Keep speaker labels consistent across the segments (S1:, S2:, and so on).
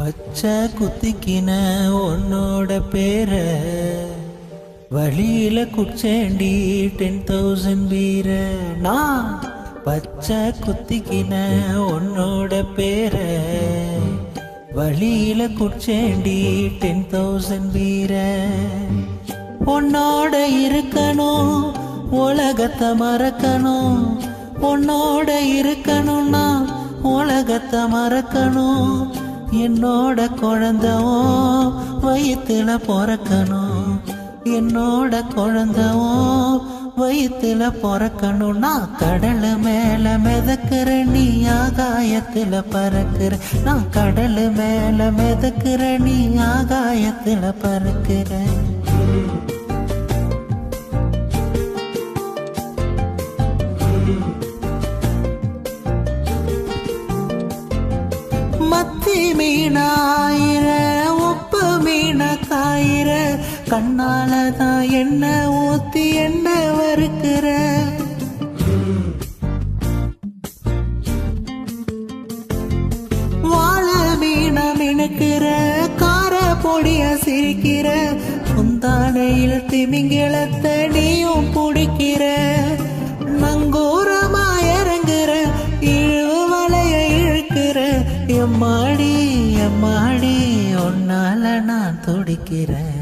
S1: பச்சை குத்திக்கின உன்னோட பேர வழியில குச்சேண்டி 10,000 வீர. நான் பச்சை குத்திக்கின உன்னோட பேர வழியில குச்சேண்டி 10,000 வீர. உன்னோட இருக்கணும் உலகத்தை மறக்கணும், உன்னோட இருக்கணும்னா உலகத்தை மறக்கணும். என்னோட குழந்தவோ வயிற்றுல பிறக்கணும், என்னோட குழந்தவோ வயிற்றுல பிறக்கணும்னா கடல் மேல மிதக்கிற நீ ஆகாயத்துல பறக்கிற. நான் கடல் மேல மிதக்கிற நீ ஆகாயத்துல பறக்கிற. மத்தி மீனாயிர உப்பு மீன காயிர, கண்ணாலதான் என்ன ஊத்தி என்ன வறுக்கிற. வாழ மீன மினுக்கிற கார பொடிய சிரிக்கிற, குந்தானையில் திமிங்கிலத்தை நீயும் பிடிக்கிற. நங்கூரமா இறங்குற இழுவு வலைய இழுக்கிற. எம்மாடி எம்மாடி உன்னால நான் துடிக்கிறேன்.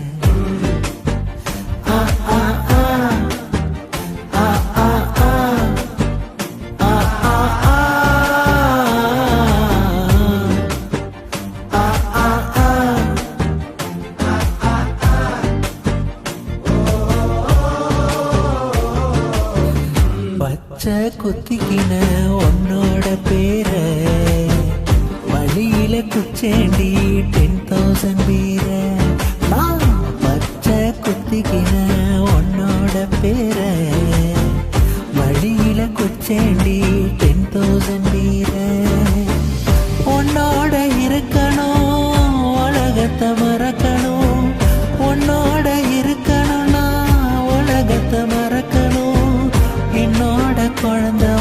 S1: பச்சை குத்திக்கின உன்னோட பேர வழியில குச்சேண்டி 10,000 வீர. நான் பச்சை குத்திக்கின உன்னோட பேர வழியில குச்சேண்டி 10,000 வீர. உன்னோட இருக்கணும் உலகத்தை மறக்கணும், உன்னோட இருக்கணும்னா உலகத்தை மறக்கணும். என்னோட குழந்தோ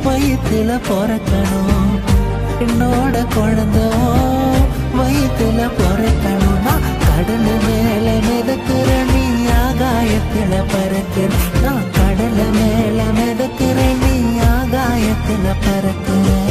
S1: வயிற்றுல பிறக்கணும், என்னோட குழந்தோ வயிற்றுல பிறக்கணும்னா கடல் மேல மிதக்கிற நீ ஆகாயத்துல பறக்கிற. நான் கடல் மேல மிதக்கிற நீ ஆகாயத்துல பறக்கிற.